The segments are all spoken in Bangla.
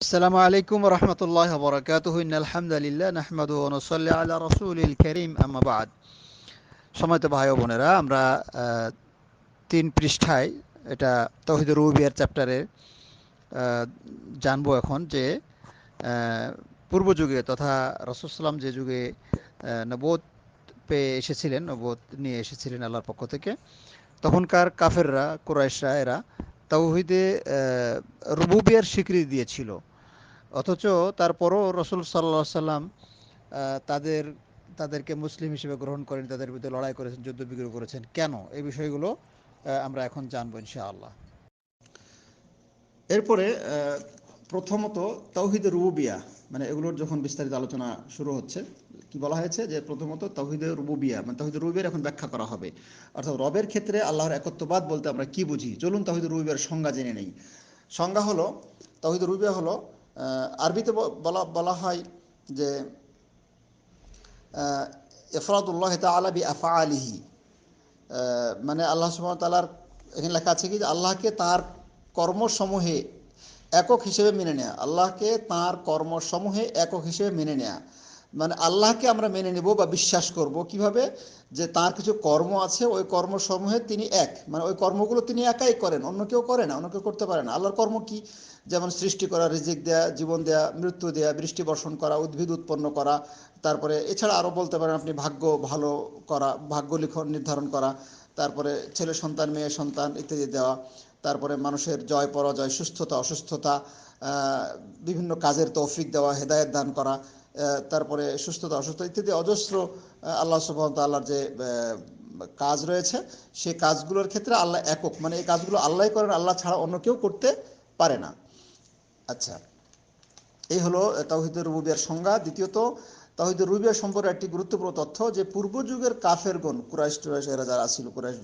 আসসালামু আলাইকুম রহমতুল্লাহ বরকাতুহু ইন্নাল হামদুলিল্লাহ নাহমাদুহু ওয়া নুসাল্লি আলা রাসূলিল কারীম আম্মা বা'দ। সম্মানিত ভাই ও বোনেরা, আমরা 3 পৃষ্ঠায় এটা তাওহীদুর রুবুবিয়্যার চ্যাপ্টারে জানবো এখন যে পূর্ব যুগে তথা রাসূল সাল্লাম যে যুগে নবুয়ত পেয়ে এসেছিলেন, নবুয়ত নিয়ে এসেছিলেন আল্লাহর পক্ষ থেকে, তখনকার কাফেররা, কুরাইশরা, এরা তাওহীদে রুবুবিয়্যার স্বীকৃতি দিয়েছিল। অথচ তারপরও রসুল সাল্লাহ সাল্লাম তাদের তাদেরকে মুসলিম হিসেবে গ্রহণ করেন, তাদের বিরুদ্ধে লড়াই করেছেন, যুদ্ধ বিগ্রহ করেছেন। কেন? এই বিষয়গুলো আমরা এখন জানবো ইনশাআল্লাহ। এরপরে প্রথমত তাওহীদে রুবুবিয়া, মানে এগুলোর যখন বিস্তারিত আলোচনা শুরু হচ্ছে, কি বলা হয়েছে যে প্রথমত তাওহীদে রুবুবিয়া, মানে তাওহীদে রুবুবিয়ার এখন ব্যাখ্যা করা হবে। অর্থাৎ রবের ক্ষেত্রে আল্লাহর একত্ববাদ বলতে আমরা কি বুঝি। চলুন তাওহীদে রুবুবিয়ার সংজ্ঞা জেনে নেই। সংজ্ঞা হলো, তাওহীদে রুবুবিয়া হলো, আরবিতে বলা বলা হয় যে ইফরাদুল্লাহ তাআলা বিআফআলিহি, মানে আল্লাহ সুবহানাহু ওয়া তাআলার, এখানে লেখা আছে কি যে আল্লাহকে তার কর্মসমূহে একক হিসেবে মেনে নেয়া, আল্লাহকে তার কর্মসমূহে একক হিসেবে মেনে নেয়া। মানে আল্লাহকে আমরা মেনে নেব বা বিশ্বাস করব কিভাবে, যে তার কিছু কর্ম আছে, ওই কর্মসমূহে তিনি এক, মানে ওই কর্মগুলো তিনি একাই করেন, অন্য কেউ করে না, অন্য কেউ করতে পারে না। আল্লাহর কর্ম কি? যেমন সৃষ্টি করা, রিজিক দেয়া, জীবন দেয়া, মৃত্যু দেয়া, বৃষ্টি বর্ষণ করা, উদ্ভিদ উৎপন্ন করা, তারপরে এছাড়া আরও বলতে পারেন আপনি ভাগ্য ভালো করা, ভাগ্য লিখন নির্ধারণ করা, তারপরে ছেলে সন্তান মেয়ে সন্তান ইত্যাদি দেওয়া, তারপরে মানুষের জয় পরাজয়, সুস্থতা অসুস্থতা, বিভিন্ন কাজের তৌফিক দেওয়া, হেদায়েত দান করা, তারপরে সুস্থতা অসুস্থতা ইত্যাদি অজস্র আল্লাহ সুবহানাহু ওয়া তাআলার যে কাজ রয়েছে, সেই কাজগুলোর ক্ষেত্রে আল্লাহ একক, মানে এই কাজগুলো আল্লাহই করেন, আল্লাহ ছাড়া অন্য কেউ করতে পারে না। আচ্ছা, এই হলো তাওহীদুর রুবুবিয়্যার সংজ্ঞা। দ্বিতীয়ত, তাওহীদুর রুবুবিয়্যা সম্পর্কে একটি গুরুত্বপূর্ণ তথ্য, যে পূর্ব যুগের কাফেরগণ, কুরাইশ টুরাইশ এরা যারা ছিল, কুরাইশ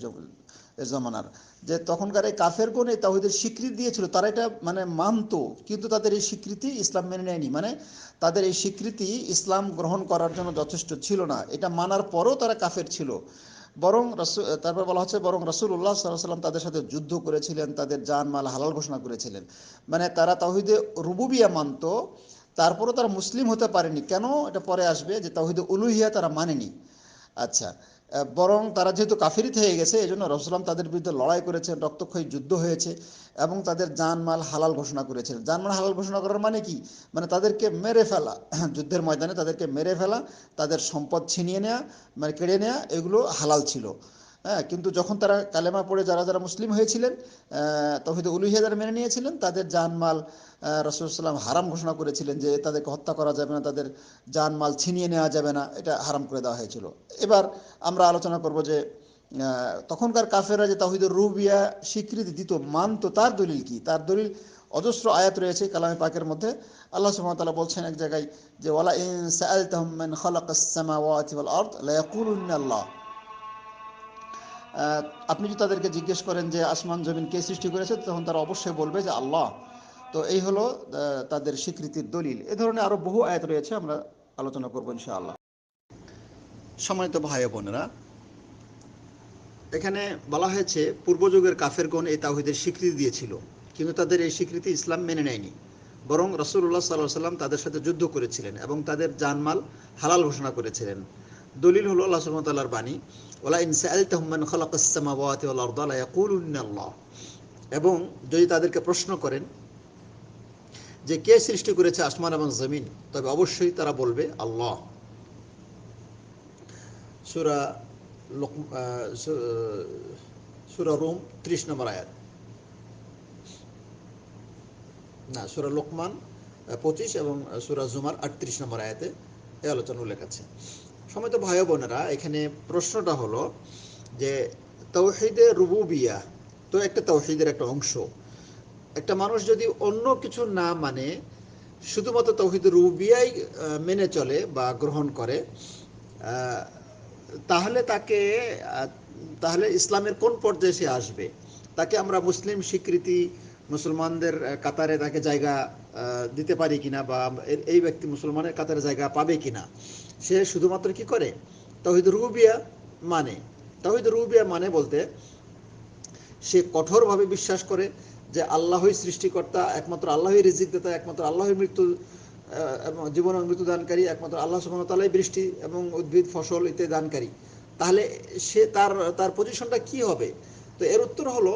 জমানার, যে তখনকার এই কাফেরগণ এই তাওহীদের স্বীকৃতি দিয়েছিল, তারা এটা মানে মানতো, কিন্তু তাদের এই স্বীকৃতি ইসলাম মেনে নেয়নি। মানে তাদের এই স্বীকৃতি ইসলাম গ্রহণ করার জন্য যথেষ্ট ছিল না, এটা মানার পরও তারা কাফের ছিল। বরং তারপর বলা হচ্ছে, বরং রাসূলুল্লাহ সাল্লাল্লাহু আলাইহি ওয়াসাল্লাম তাদের সাথে যুদ্ধ করেছিলেন, তাদের জান মাল হালাল ঘোষণা করেছিলেন। মানে তারা তাওহীদে রুবুবিয়্যা মানতো, তারপরও তারা মুসলিম হতে পারেনি। কেন? এটা পরে আসবে, যে তাওহীদে উলুহিয়া তারা মানেনি। আচ্ছা, বরং তারা যেহেতু কাফিরিত হয়ে গেছে, এই জন্য রাসূল সাল্লাল্লাহু আলাইহি ওয়াসাল্লাম তাদের বিরুদ্ধে লড়াই করেছেন, রক্তক্ষয়ী যুদ্ধ হয়েছে, এবং তাদের জানমাল হালাল ঘোষণা করেছেন। জানমাল হালাল ঘোষণা করার মানে কি? মানে তাদেরকে মেরে ফেলা, যুদ্ধের ময়দানে তাদেরকে মেরে ফেলা, তাদের সম্পদ ছিনিয়ে নেওয়া, মানে কেড়ে নেওয়া, এগুলো হালাল ছিল। হ্যাঁ, কিন্তু যখন তারা কালেমা পড়ে যারা যারা মুসলিম হয়েছিলেন, তাওহীদে উলুহিয়া যারা মেনে নিয়েছিলেন, তাদের জানমাল রাসূল সাল্লাল্লাহু আলাইহি ওয়াসাল্লাম হারাম ঘোষণা করেছিলেন, যে তাদেরকে হত্যা করা যাবে না, তাদের জানমাল ছিনিয়ে নেওয়া যাবে না, এটা হারাম করে দেওয়া হয়েছিল। এবার আমরা আলোচনা করব যে তখনকার কাফেররা যে তাওহীদুর রুবুবিয়্যা স্বীকৃতি দিত, মানতো, তার দলিল কি? তার দলিল অজস্র আয়াত রয়েছে কালামে পাকের মধ্যে। আল্লাহ সুবহানাহু ওয়া তাআলা বলছেন এক জায়গায় যে ওয়ালা ইন সাআলতাহুম মান খালাকাস সামাওয়াতি ওয়াল আরদ লা ইয়াকুলুন্না আল্লাহ। আপনি যদি তাদেরকে জিজ্ঞেস করেন যে আসমান জমিন কে সৃষ্টি করেছে, তখন তারা অবশ্যই বলবে যে আল্লাহ। তো এই হলো তাদের স্বীকৃতির দলিল। এ ধরনের আরও বহু আয়াত রয়েছে, আমরা আলোচনা করবো ইনশাআল্লাহ। সম্মানিত ভাই বোনেরা, এখানে বলা হয়েছে পূর্বযুগের কাফেরগণ এই তাওহীদের স্বীকৃতি দিয়েছিল, কিন্তু তাদের এই স্বীকৃতি ইসলাম মেনে নেয়নি। বরং রাসূলুল্লাহ সাল্লাল্লাহু আলাইহি ওয়াসাল্লাম তাদের সাথে যুদ্ধ করেছিলেন এবং তাদের জানমাল হালাল ঘোষণা করেছিলেন। দলিল হলো আল্লাহ সুবহানাহু ওয়া তাআলার বাণী, ওয়ালা ইন সাআলতাহুম মান খালাকাস সামাওয়াতি ওয়াল আরদা লা ইয়াকুলুন্না আল্লাহ। এবং যদি তাদেরকে প্রশ্ন করেন যে কে সৃষ্টি করেছে আসমান এবং জমিন, তবে অবশ্যই তারা বলবে আল্লাহ। সূরা সূরা রুম 30 নম্বর আয়াত, না সূরা লোকমান 25 এবং সূরা জুমার 38 নম্বর আয়াতে এই আলোচনা উল্লেখ আছে। সম্মানিত ভাই বোনেরা, এখানে প্রশ্নটা হলো যে তাওহীদে রুবুবিয়্যা তো একটা তাওহীদের একটা অংশ। একটা মানুষ যদি অন্য কিছু না মানে শুধুমাত্র তাওহীদে রুবুবিয়্যাই মেনে চলে বা গ্রহণ করে, তাহলে তাহলে ইসলামের কোন পর্যায়ে সে আসবে? তাকে আমরা মুসলিম স্বীকৃতি, মুসলমানদের কাতারে তাকে জায়গা দিতে পারি কিনা, বা এই ব্যক্তি মুসলমানের কাতারে জায়গা পাবে কিনা? সে শুধুমাত্র কি করে? তাওহীদ রুবুবিয়্যা মানে। তাওহীদ রুবুবিয়্যা মানে বলতে সে কঠোরভাবে বিশ্বাস করে যে আল্লাহই সৃষ্টিকর্তা, একমাত্র আল্লাহই রিজিক দাতা, একমাত্র আল্লাহই মৃত্যু এবং জীবন এবং মৃত্যু দানকারী, একমাত্র আল্লাহ সুবহানাহু ওয়া তাআলাই বৃষ্টি এবং উদ্ভিদ ফসল ইত্যাদি দানকারী, তাহলে সে তার পজিশনটা কি হবে? তো এর উত্তর হলো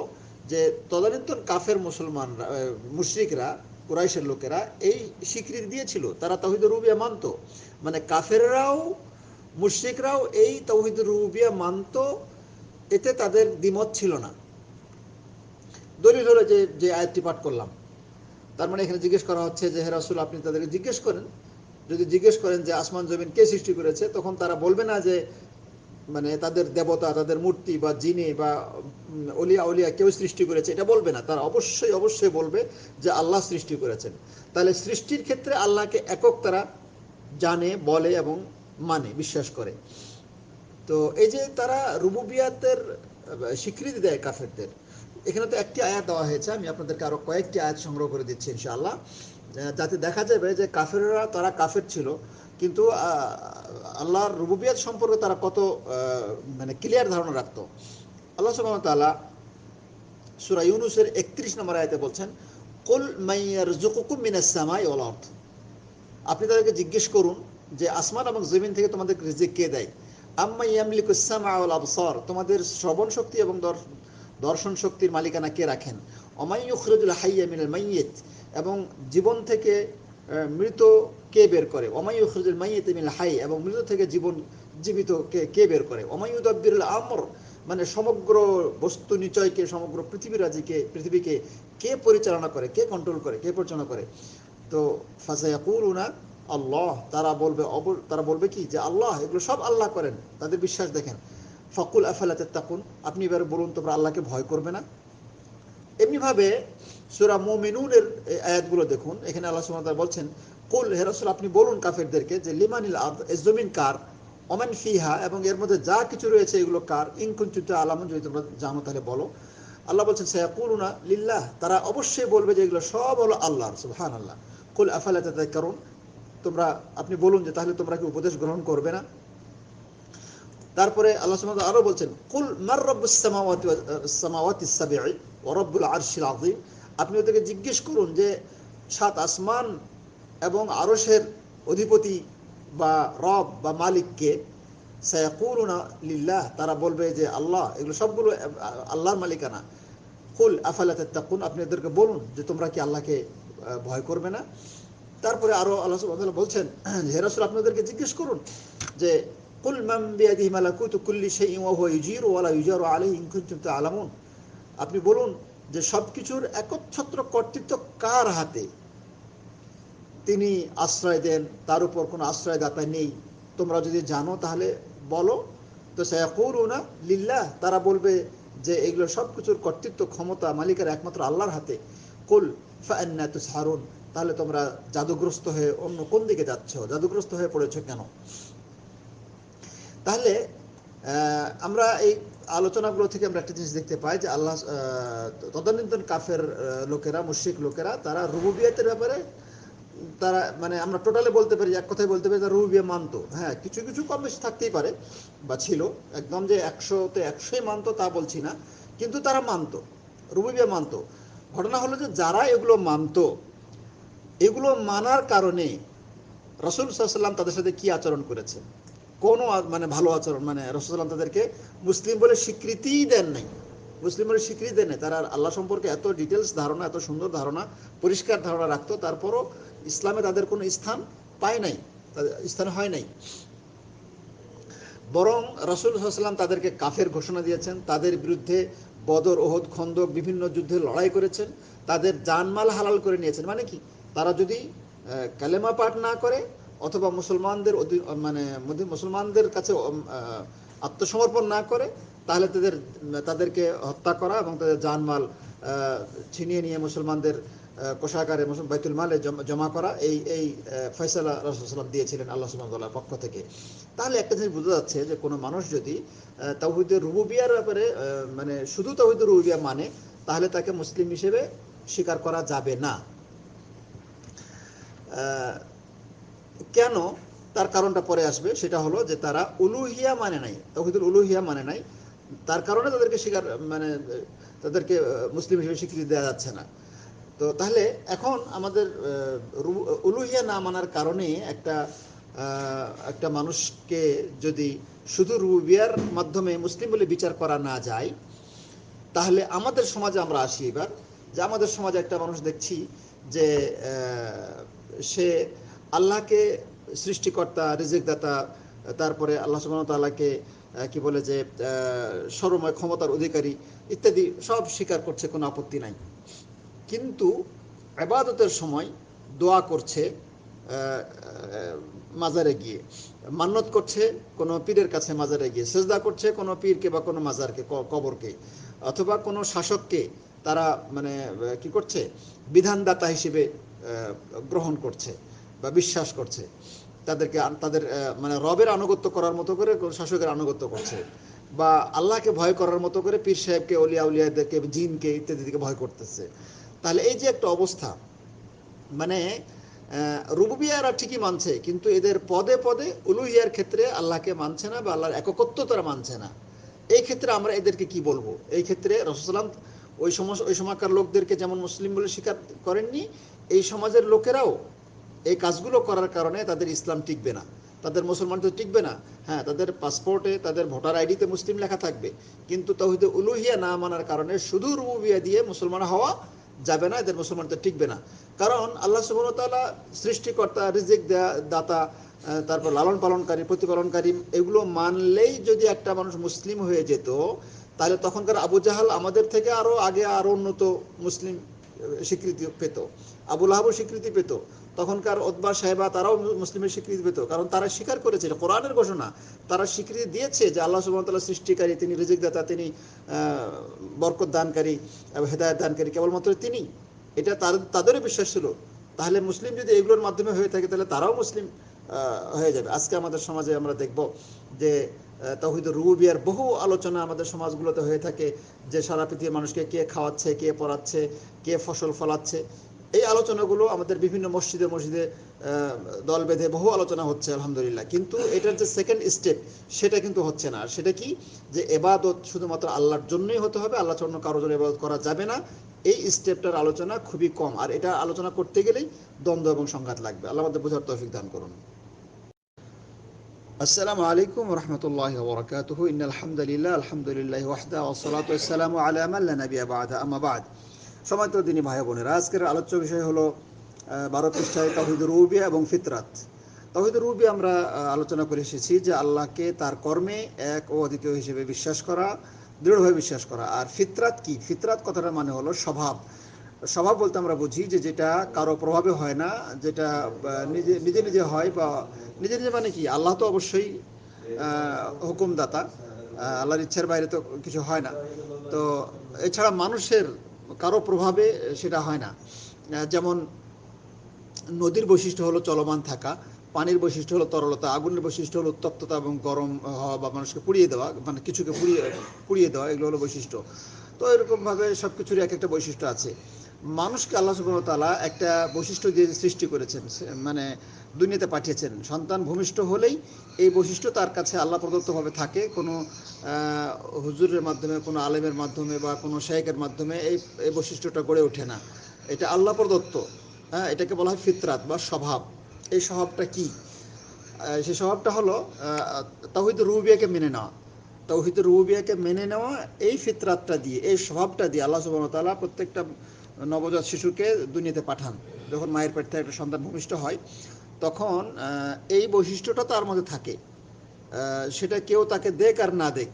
যে তদানীন্তন কাফের মুসলমানরা, মুশরিকরা, কুরাইশের লোকেরা এই স্বীকৃতি দিয়েছিল, তারা তাওহীদুর রুবিয়া মানত। মানে কাফেররাও মুশরিকরাও এই তাওহীদুর রুবিয়া মানত, এতে তাদের দ্বিমত ছিল না। দলিল হলো যে যে আয়াতটি পাঠ করলাম। তার মানে এখানে জিজ্ঞেস করা হচ্ছে যে হে রাসূল, আপনি তাদেরকে জিজ্ঞেস করেন, যদি জিজ্ঞেস করেন যে আসমান জমিন কে সৃষ্টি করেছে, তখন তারা বলবে না যে মানে তাদের দেবতা, তাদের মূর্তি বা জিনে বা অলিয়া অলিয়া কেউ সৃষ্টি করেছে, এটা বলবে না। তারা অবশ্যই অবশ্যই বলবে যে আল্লাহ সৃষ্টি করেছেন। তাহলে সৃষ্টির ক্ষেত্রে আল্লাহকে একক তারা জানে, বলে এবং মানে, বিশ্বাস করে। তো এই যে তারা রুবুবিয়াতের স্বীকৃতি দেয় কাফেরদের, এখানে তো একটি আয়াত দেওয়া হয়েছে, আমি আপনাদেরকে আরো কয়েকটি আয়াত সংগ্রহ করে দিচ্ছি ইনশাআল্লাহ, যাতে দেখা যাবে যে কাফেররা, তারা কাফের ছিল কিন্তু আল্লাহর রুবুবিয়াত সম্পর্কে তারা কত মানে ক্লিয়ার ধারণা রাখতো। আল্লাহ সুবহানাহু ওয়া তাআলা সূরা ইউনূসের ৩১ নম্বর আয়াতে বলছেন, কুল মান ইয়ারযুকুকুম মিনাস সামাই ওয়াল আরদ, আপনি তাদেরকে জিজ্ঞেস করুন যে আসমান এবং জমিন থেকে তোমাদের রিজিক কে দেয়। আম্মা ইয়ামলিকুস সামআ ওয়াল আবসার, তোমাদের শ্রবণ শক্তি এবং দর্শন শক্তির মালিকানা কে রাখেন। ওমাই ইউখরিজুল হাইয়্যা মিনাল মাইয়িত, এবং জীবন থেকে মৃত কে বের করে। ওমাই ইউখরিজুল মাইয়িতা মিনাল হাইয়্য, এবং মৃত থেকে জীবিত কে বের করে। ওমাই ইউদাব্বিরুল আমর, মানে সমগ্র বস্তু নিচয়কে, সমগ্র পৃথিবীকে কে পরিচালনা করে, কে কন্ট্রোল করে, কে পরিচালনা করে। তো ফাসায়াকুলুনা আল্লাহ, তারা বলবে কি যে আল্লাহ, এগুলো সব আল্লাহ করেন, তাদের বিশ্বাস দেখেন। ফাকুল আফালা তাত্তাকুন, আপনি এবার বলুন তোমরা আল্লাহকে ভয় করবে না। এমনিভাবে সূরা মুমিনুনের আয়াতগুলো দেখুন, এখানে আল্লাহ সুবহানাহু ওয়া তাআলা বলছেন, কুল, হে রাসূল আপনি বলুন কাফেরদেরকে যে লিমানিল আরদ, এই জমিন কার, ওমান ফিহা, এবং এর মধ্যে যা কিছু রয়েছে এগুলো কার, ইন কুনতুম তা'লামুন, যদি তোমরা জানো তাহলে বলো। আল্লাহ বলছেন সায়াকুলুনা লিল্লাহ, তারা অবশ্যই বলবে যে এগুলো সব হলো আল্লাহর। সুবহানাল্লাহ। কুল আফালা তাযাক্কারুন, আপনি বলুন যে তাহলে তোমরা কি উপদেশ গ্রহণ করবে না। তারপরে আল্লাহ সুবহানাহু ওয়া তাআলা আরো বলছেন, কুল মার রাব্বুস সামাওয়াতিস সাবঈ ওয়া রাব্বুল আরশিল আযীম, আপনি ওদেরকে জিজ্ঞেস করুন যে ৭ আসমান এবং আরশের অধিপতি বা রব বা মালিক কে। সায়াকুলুনা লিল্লাহ, তারা বলবে যে আল্লাহ, এগুলো সবগুলো আল্লাহর মালিকানা। কুল আফালা তাত্তাকুন, আপনি ওদেরকে বলুন যে তোমরা কি আল্লাহকে ভয় করবে না। তারপরে আরো আল্লাহ সুবহানাহু ওয়া তাআলা বলছেন, হে রাসূল আপনি ওদেরকে জিজ্ঞেস করুন যে কুল মান বিয়াদিহি মালাকুতু কুল্লি শাইইন ওয়া হুয়া ইউজিরু ওয়া লা ইউজারু আলাইহি ইন কুনতুম তা'লামুন, আপনি বলুন যে সবকিছুর একচ্ছত্র কর্তৃত্ব কার হাতে, তিনি আশ্রয় দেন, তার উপর কোনো আশ্রয়দাতা নেই, তোমরা যদি জানো তাহলে বলো। তো সায়াকুলুনা লিল্লাহ, তারা বলবে যে এগুলো সবকিছুর কর্তৃত্ব, ক্ষমতা, মালিকের একমাত্র আল্লাহর হাতে। কুল ফাআন্না তুসহারুন, তাহলে তোমরা জাদুগ্রস্ত হয়ে অন্য কোন দিকে যাচ্ছ, জাদুগ্রস্ত হয়ে পড়েছো কেন। তাহলে আমরা এই আলোচনাগুলো থেকে আমরা একটা জিনিস দেখতে পাই যে আল্লাহ তদানীন্তন কাফের লোকেরা, মুশরিক লোকেরা, তারা রুবুবিয়াতের ব্যাপারে তারা মানে আমরা টোটালি বলতে পারি, এক কথায় বলতে পারি, তারা রুবুবিয়া মানতো। হ্যাঁ, কিছু কিছু কম বেশি থাকতেই পারে বা ছিল, একদম যে ১০০-তে ১০০ই মানতো তা বলছি না, কিন্তু তারা মানতো, রুবুবিয়া মানতো। ঘটনা হলো যে যারা এগুলো মানতো, এগুলো মানার কারণে রাসূল সাল্লাল্লাহু আলাইহি ওয়াসাল্লাম তাদের সাথে কি আচরণ করেছেন, কোনো মানে ভালো আচরণ, মানে রাসূল সাল্লাল্লাহু আলাইহি ওয়াসাল্লাম তাদেরকে মুসলিম বলে স্বীকৃতিই দেন নাই। মুসলিম বলে স্বীকৃতি দেন নাই। তারা আল্লাহ সম্পর্কে এত ডিটেলস ধারণা, এত সুন্দর ধারণা, পরিষ্কার ধারণা রাখতো, তারপরও ইসলামে তাদের কোনো স্থান পায় নাই, তাদের স্থান হয় নাই। বরং রাসূল সাল্লাল্লাহু আলাইহি ওয়াসাল্লাম তাদেরকে কাফের ঘোষণা দিয়েছেন, তাদের বিরুদ্ধে বদর, ওহদ, খন্দক বিভিন্ন যুদ্ধে লড়াই করেছেন, তাদের জানমাল হালাল করে নিয়েছেন। মানে কি, তারা যদি কালেমা পাঠ না করে অথবা মুসলমানদের কাছে আত্মসমর্পণ না করে, তাহলে তাদেরকে হত্যা করা এবং তাদের জানমাল ছিনিয়ে নিয়ে মুসলমানদের কোষাগারে, বাইতুল মালে জমা করা, এই ফয়সালা রাসূল সাল্লাল্লাহু আলাইহি ওয়াসাল্লাম দিয়েছিলেন আল্লাহ সুবহানাহু ওয়া তাআলার পক্ষ থেকে। তাহলে একটা জিনিস বোঝা যাচ্ছে যে কোনো মানুষ যদি তাওহীদের রুবুবিয়ার ব্যাপারে মানে শুধু তাওহীদের রুবুবিয়া মানে, তাহলে তাকে মুসলিম হিসেবে স্বীকার করা যাবে না। কেন, তার কারণটা পরে আসবে। সেটা হলো যে তারা উলুহিয়া মানে নাই, তাওহীদুল উলুহিয়া মানে নাই, তার কারণে তাদেরকে স্বীকার মানে তাদেরকে মুসলিম হিসেবে স্বীকৃতি দেওয়া যাচ্ছে না। তো তাহলে এখন আমাদের উলুহিয়া না মানার কারণে একটা মানুষকে যদি শুধু রুবিয়ার মাধ্যমে মুসলিম বলে বিচার করা না যায়, তাহলে আমাদের সমাজে আমরা আসি এবার, যে আমাদের সমাজে একটা মানুষ দেখছি যে সে আল্লাহকে সৃষ্টিকর্তা, রিজিকদাতা, তারপরে আল্লাহ সুবহানাহু ওয়া তাআলাকে কি বলে যে সর্বময় ক্ষমতার অধিকারী ইত্যাদি সব স্বীকার করছে, কোনো আপত্তি নাই। কিন্তু ইবাদতের সময় দোয়া করছে মাজারে গিয়ে, মান্নত করছে কোনো পীরের কাছে মাজারে গিয়ে, সেজদা করছে কোনো পীরকে বা কোনো মাজারকে, কবরকে, অথবা কোনো শাসককে তারা মানে কি করছে, বিধানদাতা হিসেবে গ্রহণ করছে বা বিশ্বাস করছে, তাদেরকে তাদের মানে রবের আনুগত্য করার মতো করে শাসকের আনুগত্য করছে, বা আল্লাহকে ভয় করার মতো করে পীর সাহেবকে, অলিয়া উলিয়াদেরকে, জিনকে ইত্যাদি দিকে ভয় করতেছে। তাহলে এই যে একটা অবস্থা, মানে রুবুবিয়ারা ঠিকই মানছে, কিন্তু এদের পদে পদে উলুহিয়ার ক্ষেত্রে আল্লাহকে মানছে না বা আল্লাহর একত্ব তারা মানছে না। এই ক্ষেত্রে আমরা এদেরকে কি বলবো? এই ক্ষেত্রে রাসূল সাল্লাল্লাহু আলাইহি ওয়াসাল্লাম ওই সময়কার লোকদেরকে যেমন মুসলিম বলে স্বীকার করেননি, এই সমাজের লোকেরাও এই কাজগুলো করার কারণে তাদের ইসলাম টিকবে না, তাদের মুসলমান তো টিকবে না। হ্যাঁ, তাদের পাসপোর্টে, তাদের ভোটার আইডিতে মুসলিম লেখা থাকবে, কিন্তু তাওহীদে উলুহিয়া না মানার কারণে শুধু রুবুবিয়া দিয়ে মুসলমান হওয়া যাবে না, এদের মুসলমান তো টিকবে না। কারণ আল্লাহ সুবহানাহু ওয়া তাআলা সৃষ্টিকর্তা, রিজিক দাতা, তারপর লালন পালনকারী, প্রতিপালনকারী, এগুলো মানলেই যদি একটা মানুষ মুসলিম হয়ে যেত, তাহলে তখনকার আবু জাহাল আমাদের থেকে আরও আগে আরও উন্নত মুসলিম স্বীকৃতি পেত, আবু লাহাবও স্বীকৃতি পেত, তখনকার ওতবা সাহেবা তারাও মুসলিমের স্বীকৃতি পেত, কারণ তারা স্বীকার করেছে, কোরআনের ঘোষণা, তারা স্বীকৃতি দিয়েছে যে আল্লাহ সুবহানাহু ওয়া তাআলা সৃষ্টিকারী, তিনি রিজিকদাতা, তিনি বরকত দানকারী, হেদায়েত দানকারী, কেবলমাত্র তিনি, এটা তাদেরও বিশ্বাস ছিল। তাহলে মুসলিম যদি এগুলোর মাধ্যমে হয়ে থাকে, তাহলে তারাও মুসলিম হয়ে যাবে। আজকে আমাদের সমাজে আমরা দেখব যে তাওহীদুর রুবুবিয়ার বহু আলোচনা আমাদের সমাজগুলোতে হয়ে থাকে, যে সারা পৃথিবীর মানুষকে কে খাওয়াচ্ছে, কে পড়াচ্ছে, কে ফসল ফলাচ্ছে, এই আলোচনাগুলো আমাদের বিভিন্ন মসজিদে মসজিদে দল বেঁধে বহু আলোচনা হচ্ছে, আলহামদুলিল্লাহ। কিন্তু এটার যে সেকেন্ড স্টেপ, সেটা কিন্তু হচ্ছে না। আর সেটা কি, যে এবাদত শুধুমাত্র আল্লাহর জন্যই হতে হবে, আল্লাহর জন্য কারোর জন্য এবাদত করা যাবে না, এই স্টেপটার আলোচনা খুবই কম। আর এটা আলোচনা করতে গেলেই দ্বন্দ্ব এবং সংঘাত লাগবে। আল্লাহ আমাদের বোঝার তৌফিক দান করুন। আসসালামু আলাইকুম ওয়া রাহমাতুল্লাহি ওয়া বারাকাতুহু। ইন্নাল হামদালিল্লাহ, আলহামদুলিল্লাহি ওয়াহদা, ওয়াস সালাতু ওয়াস সালামু আলা মান লা নাবিয়্যা বা'দা, আম্মা বা'দ। সম্মানিত দিনী ভাই বোনেরা, আজকের আলোচ্য বিষয় হলো 12 পৃষ্ঠায় তাওহীদুর রুবুবিয়্যা এবং ফিতরাত। তাওহীদুর রুবুবিয়্যা আমরা আলোচনা করে এসেছি যে আল্লাহকে তার কর্মে এক ও অদ্বিতীয় হিসেবে বিশ্বাস করা, দৃঢ়ভাবে বিশ্বাস করা। আর ফিতরাত কি? ফিতরাত কথাটার মানে হলো স্বভাব। স্বভাব বলতে আমরা বুঝি যে যেটা কারো প্রভাবে হয় না, যেটা নিজে নিজে নিজে হয়, বা নিজে নিজে মানে কি, আল্লাহ তো অবশ্যই হুকুমদাতা, আল্লাহর ইচ্ছার বাইরে তো কিছু হয় না। তো এছাড়া মানুষের কারো প্রভাবে সেটা হয় না। যেমন নদীর বৈশিষ্ট্য হলো চলমান থাকা, পানির বৈশিষ্ট্য হলো তরলতা, আগুনের বৈশিষ্ট্য হলো উত্তপ্ততা এবং গরম হওয়া বা মানুষকে পুড়িয়ে দেওয়া, মানে কিছুকে পুড়িয়ে দেওয়া, এগুলো হলো বৈশিষ্ট্য। তো এরকমভাবে সব কিছুরই এক একটা বৈশিষ্ট্য আছে। মানুষকে আল্লাহ সুবহানাহু ওয়া তাআলা একটা বৈশিষ্ট্য দিয়ে সৃষ্টি করেছেন, মানে দুনিয়াতে পাঠিয়েছেন। সন্তান ভূমিষ্ঠ হলেই এই বৈশিষ্ট্য তার কাছে আল্লাহ প্রদত্তভাবে থাকে, কোনো হুজুরের মাধ্যমে, কোনো আলেমের মাধ্যমে বা কোনো শেখের মাধ্যমে এই বৈশিষ্ট্যটা গড়ে ওঠে না, এটা আল্লাহ প্রদত্ত। হ্যাঁ, এটাকে বলা হয় ফিতরাত বা স্বভাব। এই স্বভাবটা কি? সেই স্বভাবটা হলো তাওহীদুর রুবুবিয়্যাকে মেনে নেওয়া। তাওহীদুর রুবুবিয়্যাকে মেনে নেওয়া, এই ফিতরাতটা দিয়ে, এই স্বভাবটা দিয়ে আল্লাহ সুবহানাহু ওয়া তাআলা প্রত্যেকটা নবজাত শিশুকে দুনিয়াতে পাঠান। যখন মায়ের পেট থেকে একটা সন্তান ভূমিষ্ঠ হয়, তখন এই বৈশিষ্ট্যটা তার মধ্যে থাকে। সেটা কেউ তাকে দেখ আর না দেখ,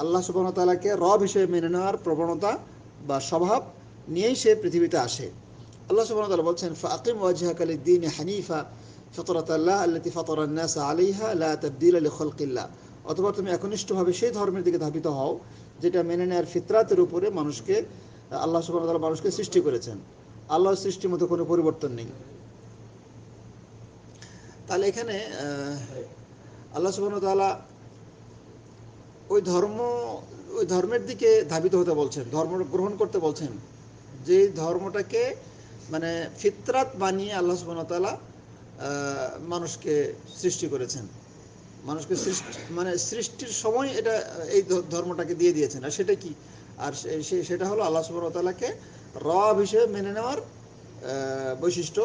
আল্লাহ সুবহানাহু ওয়া তাআলাকে রব হিসেবে মেনে নেওয়ার প্রবণতা বা স্বভাব নিয়েই সে পৃথিবীতে আসে। আল্লাহ সুবহানাহু ওয়া তাআলা বলছেন, ফাকিম ওয়াজহাকা লিদ-দীনি হানিফা ফিতরাতাল্লাহ আল্লাতী ফাতারান নাস আলাইহা লা তাবদীলা লিখালকিল্লাহ। অথবা তুমি একনিষ্ঠভাবে সেই ধর্মের দিকে ধাবিত হও যেটা মেনে নেওয়ার ফিতরাতের উপরে মানুষকে, আল্লাহ সুবহানাহু ওয়া তাআলা মানুষকে সৃষ্টি করেছেন। আল্লাহর সৃষ্টির মধ্যে কোনো পরিবর্তন নেই। তাহলে এখানে আল্লাহ সুবহানাহু ওয়া তাআলা ওই ধর্ম, ওই ধর্মের দিকে ধাবিত হতে বলছেন, ধর্ম গ্রহণ করতে বলছেন, যে ধর্মটাকে মানে ফিতরাত বানিয়ে আল্লাহ সুবহানাহু ওয়া তাআলা মানুষকে সৃষ্টি করেছেন। মানুষকে সৃষ্টি মানে সৃষ্টির সময় এটা এই ধর্মটাকে দিয়ে দিয়েছেন। আর সেটা কি? আর সেটা হলো আল্লাহ সুবহানাহু ওয়া তাআলাকে রব হিসেবে মেনে নেওয়ার বৈশিষ্ট্য।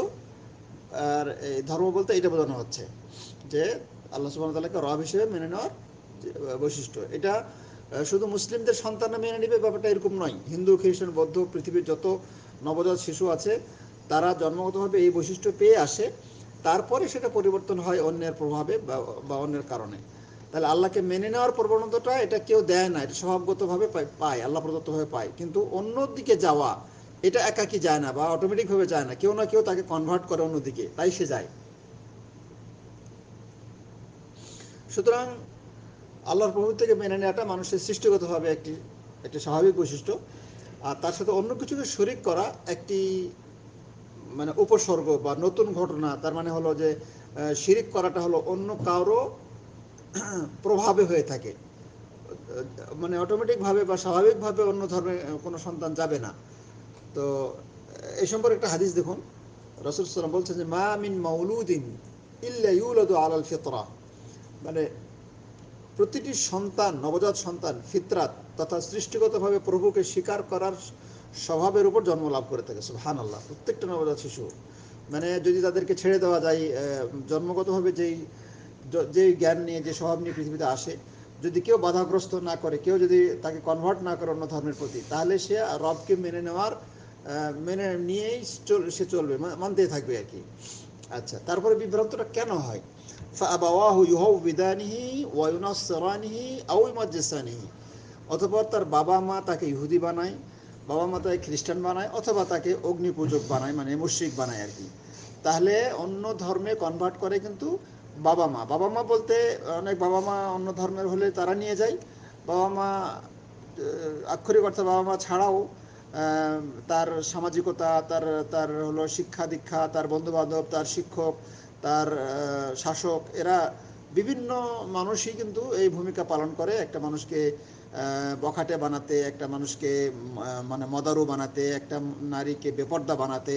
আর এই ধর্ম বলতে এটা বোঝানো হচ্ছে যে আল্লাহ সুবহানাহু ওয়া তাআলাকে রব হিসেবে মেনে নেওয়ার বৈশিষ্ট্য। এটা শুধু মুসলিমদের সন্তানরা মেনে নেবে ব্যাপারটা এরকম নয়। হিন্দু, খ্রিস্টান, বৌদ্ধ, পৃথিবীর যত নবজাত শিশু আছে তারা জন্মগতভাবে এই বৈশিষ্ট্য পেয়ে আসে, তারপরে সেটা পরিবর্তন হয় অন্যের প্রভাবে বা অন্যের কারণে। তাহলে আল্লাহকে মেনে নেওয়ার প্রবণতাটা এটা কেউ দেয় না, এটা স্বভাবগতভাবে পায়, আল্লাহ প্রদত্তভাবে পায়। কিন্তু অন্য দিকে যাওয়া এটা একাকী যায় না বা অটোমেটিকভাবে যায় না, কেউ না কেউ তাকে কনভার্ট করে অন্যদিকে, তাই সে যায়। সুতরাং আল্লাহর প্রভু থেকে মেনে নেওয়াটা মানুষের সৃষ্টিগতভাবে একটি স্বাভাবিক বৈশিষ্ট্য। আর তার সাথে অন্য কিছুকে শরিক করা একটি মানে উপসর্গ বা নতুন ঘটনা। তার মানে হলো যে শিরিক করাটা হলো অন্য কারো প্রভাবে হয়ে থাকে, মানে অটোমেটিকভাবে বা স্বাভাবিকভাবে অন্য ধর্মে কোনো সন্তান যাবে না। তো এই সম্পর্কে একটা হাদিস দেখুন, রাসূল সাল্লাল্লাহু আলাইহি ওয়াসাল্লাম বলছেন যে মা মিন মাউলুদিন ইল্লা ইউলাদু আলাল ফিতরা, মানে প্রতিটি সন্তান, নবজাত সন্তান ফিতরাত তথা সৃষ্টিগতভাবে প্রভুকে স্বীকার করার স্বভাবের উপর জন্ম লাভ করে থাকে। সুবহানাল্লাহ, প্রত্যেকটা নবজাত শিশু, মানে যদি তাদেরকে ছেড়ে দেওয়া যায় জন্মগতভাবে যেই জ্ঞান নিয়ে, যে স্বভাব নিয়ে পৃথিবীতে আসে, যদি কেউ বাধাগ্রস্ত না করে, কেউ যদি তাকে কনভার্ট না করে অন্য ধর্মের প্রতি, তাহলে সে রবকে মেনে নিয়েই সে চলবে, মানতেই থাকবে আর কি। আচ্ছা, তারপরে বিভ্রান্তটা কেন হয়? ফাআবাওয়াহু ইউহাউবিদানিহি ওয়া ইউনাসসিরানিহি আও ইউমাজ্জিসানিহি, অতঃপর তার বাবা মা তাকে ইহুদি বানায়, বাবা মা তাকে খ্রিস্টান বানায়, অথবা তাকে অগ্নিপূজক বানায়, মানে মুশরিক বানায় আর কি। তাহলে অন্য ধর্মে কনভার্ট করে কিন্তু বাবা মা বলতে অনেক বাবা মা অন্য ধর্মের হলে তারা নিয়ে যায়। বাবা মা আক্ষরিক অর্থে বাবা মা ছাড়াও তার সামাজিকতা, তার তার হলো শিক্ষা দীক্ষা, তার বন্ধুবান্ধব, তার শিক্ষক, তার শাসক, এরা বিভিন্ন মানুষই কিন্তু এই ভূমিকা পালন করে একটা মানুষকে বখাটে বানাতে, একটা মানুষকে মানে মদারু বানাতে, একটা নারীকে বেপর্দা বানাতে।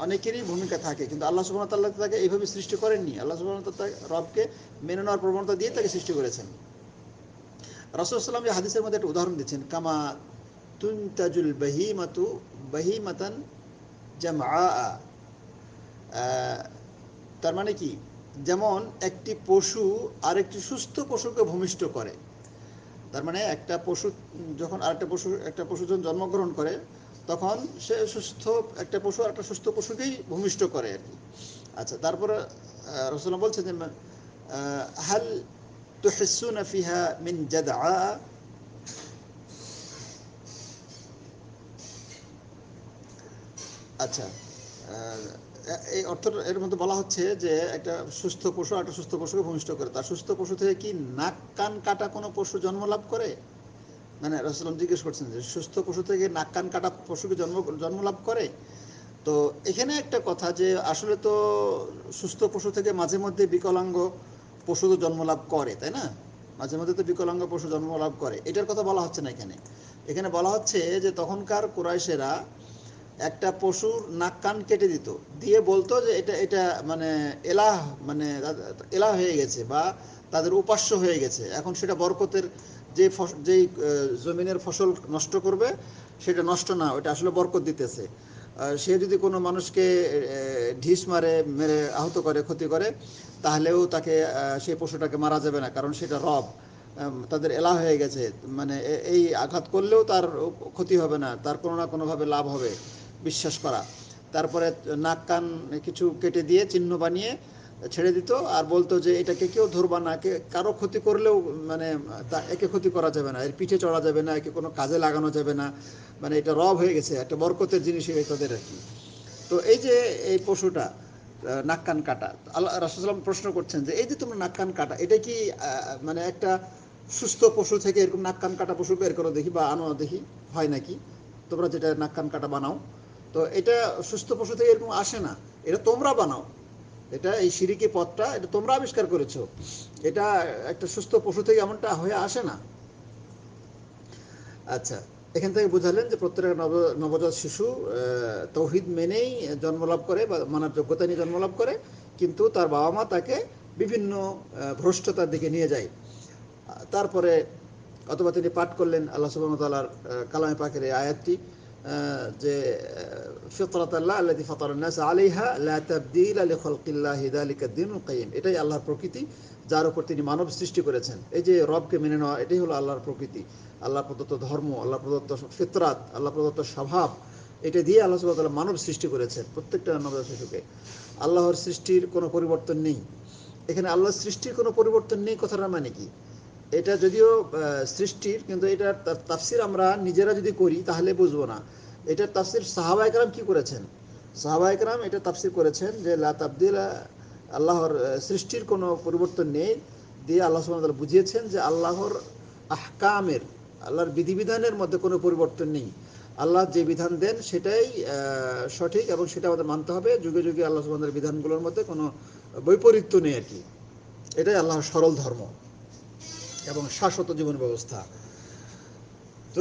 অনেকেরই ভূমিকা থাকে, কিন্তু আল্লাহ সুবহানাহু ওয়া তাআলা তাকে এইভাবে সৃষ্টি করেননি। আল্লাহ সুবহানাহু ওয়া তাআলা রবকে মেনে নেওয়ার প্রবণতা দিয়ে তাকে সৃষ্টি করেছেন। রাসূল সাল্লাল্লাহু আলাইহি ওয়াসাল্লাম এই হাদিসের মধ্যে একটা উদাহরণ দিচ্ছেন, কামা তুনতাজুল বাহিমাতু বাহিমাতান জামআ, তার মানে কি, যেমন একটি পশু আরেকটি সুস্থ পশুকে ভূমিষ্ঠ করে। তার মানে একটা পশু যখন জন্মগ্রহণ করে, তখন সে একটা পশু আর একটা সুস্থ পশুকেই ভূমিষ্ঠ করে আর কি। আচ্ছা, তারপরে রাসূলুল্লাহ বলছেন যে হাল তুহিসুনা ফিহা মিন জাদআ, আচ্ছা, এই অর্থটা এর মধ্যে বলা হচ্ছে যে একটা সুস্থ পশু আর একটা সুস্থ পশুকে ভূমিষ্ঠ করে। তার সুস্থ পশু থেকে কি নাক কান কাটা কোনো পশু জন্ম লাভ করে? মানে রাসূলুল্লাহ জিজ্ঞেস করছেন যে সুস্থ পশু থেকে নাক কান কাটা পশুকে জন্ম লাভ করে? তো এখানে একটা কথা, যে আসলে তো সুস্থ পশু থেকে মাঝে মধ্যে বিকলাঙ্গ পশু তো জন্ম লাভ করে, তাই না? মাঝে মধ্যে তো বিকলাঙ্গ পশু জন্ম লাভ করে, এটার কথা বলা হচ্ছে না এখানে। এখানে বলা হচ্ছে যে তখনকার কুরাইশেরা একটা পশুর নাক কান কেটে দিত, দিয়ে বলতো যে এটা এটা মানে এলাহ, মানে এলাহ হয়ে গেছে বা তাদের উপাস্য হয়ে গেছে। এখন সেটা বরকতের যেই জমিনের ফসল নষ্ট করবে, সেটা নষ্ট না, ওটা আসলে বরকত দিতেছে। সে যদি কোনো মানুষকে ঢিস মেরে আহত করে, ক্ষতি করে, তাহলেও তাকে সেই পশুটাকে মারা যাবে না, কারণ সেটা রব, তাদের এলাহ হয়ে গেছে। মানে এই আঘাত করলেও তার ক্ষতি হবে না, তার কোনো না কোনোভাবে লাভ হবে, বিশ্বাস করা। তারপরে নাক কান কিছু কেটে দিয়ে চিহ্ন বানিয়ে ছেড়ে দিত, আর বলতো যে এটাকে কেউ ধরবা না, কারো ক্ষতি করলেও মানে একে ক্ষতি করা যাবে না, এর পিঠে চড়া যাবে না, একে কোনো কাজে লাগানো যাবে না, মানে এটা রব হয়ে গেছে, একটা বরকতের জিনিস হয়ে গেছে তাদের আর কি। তো এই যে এই পশুটা নাক কান কাটা, আল্লাহ রাসূল সাল্লাল্লাহু আলাইহি ওয়াসাল্লাম প্রশ্ন করছেন যে এই যে তোমরা নাক কান কাটা, এটা কি মানে একটা সুস্থ পশু থেকে এরকম নাক কান কাটা পশু বের করো দেখি, বা আনো দেখি, হয় নাকি? তোমরা যেটা নাক কান কাটা বানাও, তো এটা সুস্থ পশু থেকে এরকম আসে না, এটা তোমরা বানাও। এটা এই শিরকি পথটা এটা তোমরা আবিষ্কার করেছো, এটা একটা সুস্থ পশু থেকে এমনটা হয়ে আসে না। আচ্ছা, এখান থেকে বুঝালেন যে প্রত্যেকটা নবজাত শিশু তৌহিদ মেনেই জন্মলাভ করে বা মানার যোগ্যতা নিয়ে জন্মলাভ করে, কিন্তু তার বাবা মা তাকে বিভিন্ন ভ্রষ্টতার দিকে নিয়ে যায়। তারপরে অথবা তিনি পাঠ করলেন আল্লাহ সুবহানাহু ওয়া তাআলার কালামে পাকের এই আয়াতটি, যে ফিতরাতাল্লাহ আল্লাতী ফাতারান নাস আলাইহা লা তাবদীলা লিখালকিল্লাহি যালিকাদ দীনুল কাইয়্যিম। এটাই আল্লাহর প্রকৃতি, যার উপর তিনি মানব সৃষ্টি করেছেন। এই যে রবকে মেনে নেওয়া, এটাই হলো আল্লাহর প্রকৃতি, আল্লাহ প্রদত্ত ধর্ম, আল্লাহ প্রদত্ত ফিতরাত, আল্লাহ প্রদত্ত স্বভাব। এটা দিয়ে আল্লাহ সুবহানাহু ওয়া তাআলা মানব সৃষ্টি করেছেন, প্রত্যেকটা নবজাত শিশুকে। আল্লাহর সৃষ্টির কোনো পরিবর্তন নেই। এখানে আল্লাহর সৃষ্টির কোনো পরিবর্তন নেই কথাটার মানে কি? এটা যদিও সৃষ্টির, কিন্তু এটার তাফসির আমরা নিজেরা যদি করি তাহলে বুঝবো না। এটার তাফসির সাহাবায়ে কেরাম কি করেছেন? সাহাবায়ে কেরাম এটা তাফসির করেছেন যে লা তাবদীলা, আল্লাহর সৃষ্টির কোনো পরিবর্তন নেই, দিয়ে আল্লাহ সুবহানাহু ওয়া তাআলা বুঝিয়েছেন যে আল্লাহর আহকামের, আল্লাহর বিধিবিধানের মধ্যে কোনো পরিবর্তন নেই। আল্লাহ যে বিধান দেন সেটাই সঠিক, এবং সেটা আমাদের মানতে হবে। যুগে যুগে আল্লাহ সুবহানাহু ওয়া তাআলার বিধানগুলোর মধ্যে কোনো বৈপরীত্য নেই আর কি। এটাই আল্লাহর সরল ধর্ম এবং শাশ্বত জীবন ব্যবস্থা। তো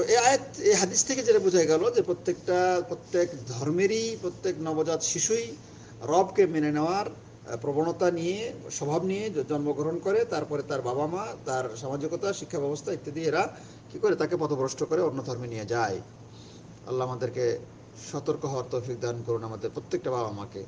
এই হাদিস থেকে যেটা বোঝা গেল যে প্রত্যেক ধর্মেরই প্রত্যেক নবজাত শিশুই রবকে মেনে নেওয়ার প্রবণতা নিয়ে, স্বভাব নিয়ে জন্মগ্রহণ করে। তারপরে তার বাবা মা, তার সামাজিকতা, শিক্ষা ব্যবস্থা ইত্যাদি এরা কি করে, তাকে পথভ্রষ্ট করে অন্য ধর্মে নিয়ে যায়। আল্লাহ আমাদেরকে সতর্ক হওয়ার তৌফিক দান করুন, আমাদের প্রত্যেকটা বাবা মাকে।